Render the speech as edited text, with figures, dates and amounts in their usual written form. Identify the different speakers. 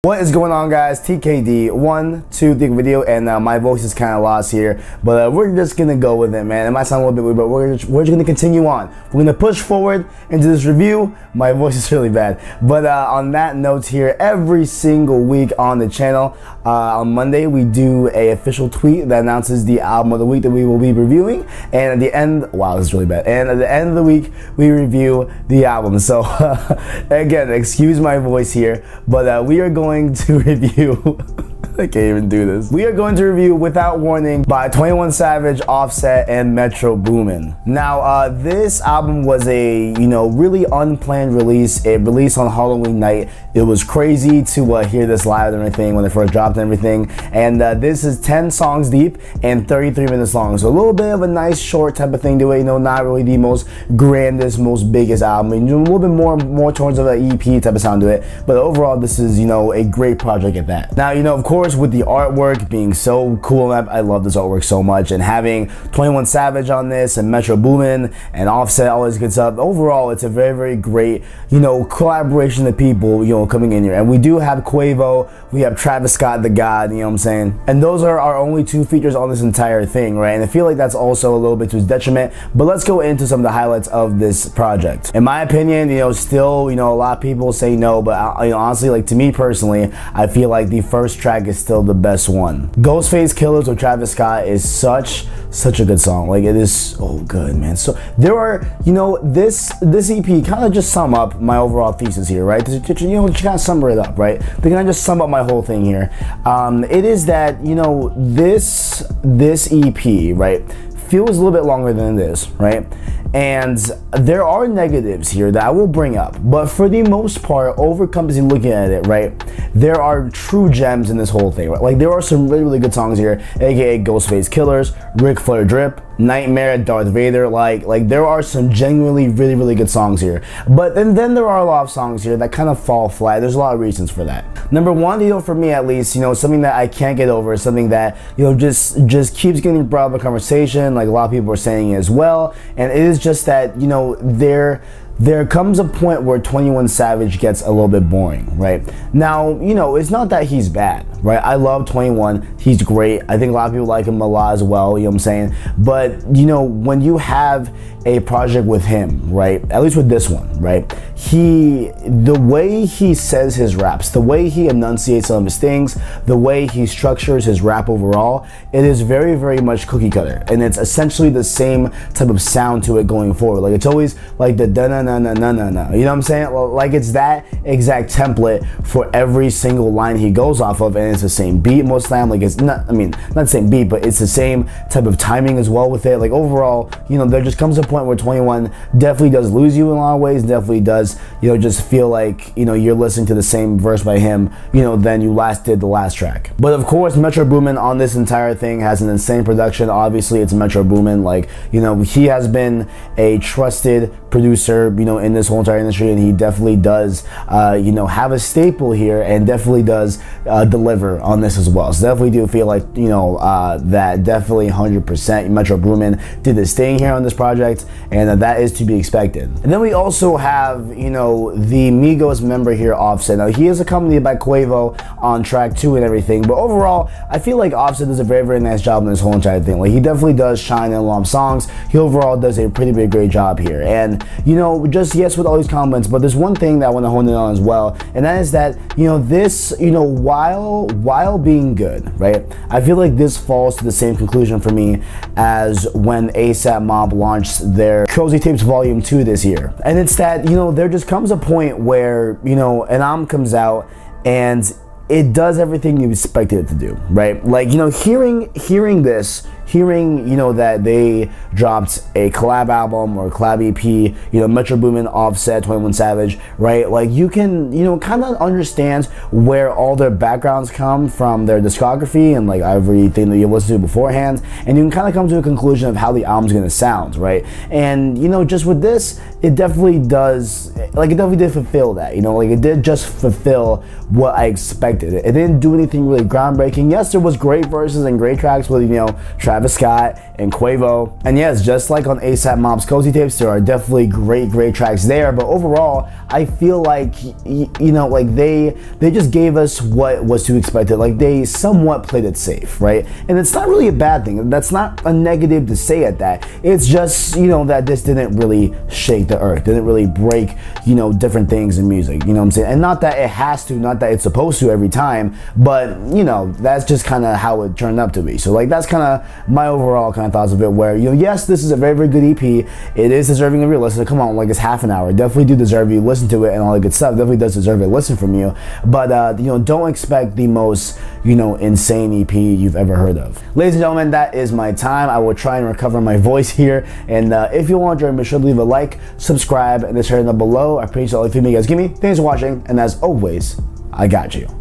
Speaker 1: What is going on, guys? TKD 1, 2 big video, and my voice is kind of lost here, but we're just gonna go with it, man. It might sound a little bit weird, but we're just gonna continue on. We're gonna push forward into this review. My voice is really bad, but on that note here, every single week on the channel, on Monday we do a official tweet that announces the album of the week that we will be reviewing, and at the end, wow, this is really bad. And at the end of the week, we review the album. So again, excuse my voice here, but we are going to review I can't even do this. We are going to review Without Warning by 21 Savage, Offset, and Metro Boomin. Now, this album was a, really unplanned release. It released on Halloween night. It was crazy to hear this live and everything when it first dropped and everything. And this is 10 songs deep and 33 minutes long. So a little bit of a nice short type of thing to it, not really the most grandest, most biggest album. A little bit more towards of an EP type of sound to it. But overall, this is, a great project at that. Now, of course, with the artwork being so cool, I love this artwork so much, and having 21 Savage on this and Metro Boomin and Offset, all this good stuff. Overall, it's a very, very great, collaboration of people, coming in here. And we do have Quavo, we have Travis Scott, the God, you know what I'm saying? And those are our only two features on this entire thing, right? And I feel like that's also a little bit to his detriment, but let's go into some of the highlights of this project. In my opinion, still, a lot of people say no, but honestly, like, to me personally, I feel like the first track is still the best one. Ghostface Killers with Travis Scott is such a good song. Like, it is so good, man. So there are, this EP kind of just sum up my overall thesis here, right? To kind of sum it up, right? They kind of just sum up my whole thing here. It is that, this EP, right, feels a little bit longer than it is, right? And there are negatives here that I will bring up, but for the most part, over-encompassing looking at it, right, there are true gems in this whole thing, right? Like, there are some really, really good songs here, aka Ghostface Killers, Ric Flair Drip, Nightmare, Darth Vader, like there are some genuinely really, really good songs here. But then there are a lot of songs here that kind of fall flat. There's a lot of reasons for that. Number one, for me at least, something that I can't get over, something that, just keeps getting brought up in conversation, like a lot of people are saying as well, and it is just that, there comes a point where 21 Savage gets a little bit boring, right? Now, it's not that he's bad, right? I love 21. He's great. I think a lot of people like him a lot as well, you know what I'm saying? But, when you have a project with him, right? At least with this one, right? The way he says his raps, the way he enunciates some of his things, the way he structures his rap overall, it is very, very much cookie cutter. And it's essentially the same type of sound to it going forward. Like, it's always like the da-na-na-na-na-na-na. You know what I'm saying? Like, it's that exact template for every single line he goes off of, and it's the same beat most of the time. Like, it's not, not the same beat, but it's the same type of timing as well with it. Like, overall, there just comes a point where 21 definitely does lose you in a lot of ways, definitely does, just feel like, you're listening to the same verse by him, than you last did the last track. But of course, Metro Boomin on this entire thing has an insane production. Obviously, it's Metro Boomin. Like, he has been a trusted producer, in this whole entire industry, and he definitely does, have a staple here, and definitely does deliver on this as well. So definitely do feel like, that definitely 100% Metro Boomin did this thing here on this project, and that is to be expected. And then we also have, the Migos member here, Offset. Now, he is accompanied by Quavo on track 2 and everything, but overall, I feel like Offset does a very, very nice job in this whole entire thing. Like, he definitely does shine in a lot of songs. He overall does a pretty big, great job here. And, just yes with all these comments, but there's one thing that I want to hone in on as well, and that is that, this, while being good, right, I feel like this falls to the same conclusion for me as when ASAP Mob launched their Cozy Tapes Volume 2 this year. And it's that, there just comes a point where, an album comes out and it does everything you expected it to do, right? Like, hearing this, that they dropped a collab album or a collab EP, Metro Boomin, Offset, 21 Savage, right? Like, you can, kind of understand where all their backgrounds come from, their discography, and like everything that you've listened to beforehand, and you can kind of come to a conclusion of how the album's gonna sound, right? And, just with this, it definitely does, like, it definitely did fulfill that, like, it did just fulfill what I expected. It didn't do anything really groundbreaking. Yes, there was great verses and great tracks with, Travis Travis Scott and Quavo. And yes, just like on ASAP Mob's Cozy Tapes, there are definitely great tracks there, but overall, I feel like, you know, like they just gave us what was to expect. Like they somewhat played it safe, right? And it's not really a bad thing. That's not a negative to say at that. It's just, you know, that this didn't really shake the earth, didn't really break, you know, different things in music, you know what I'm saying? And not that it has to, not that it's supposed to every time, but, you know, that's just kind of how it turned up to be. So like, that's kind of my overall kind of thoughts of it, where, you know, yes, this is a very good EP. It is deserving of your listen. Come on, like, it's half an hour. Definitely do deserve you listen to it and all that good stuff. Definitely does deserve a listen from you. But, you know, don't expect the most, you know, insane EP you've ever heard of. Ladies and gentlemen, that is my time. I will try and recover my voice here. And if you want to join me, be sure to leave a like, subscribe, and share down below. I appreciate all the feedback you guys give me. Thanks for watching. And as always, I got you.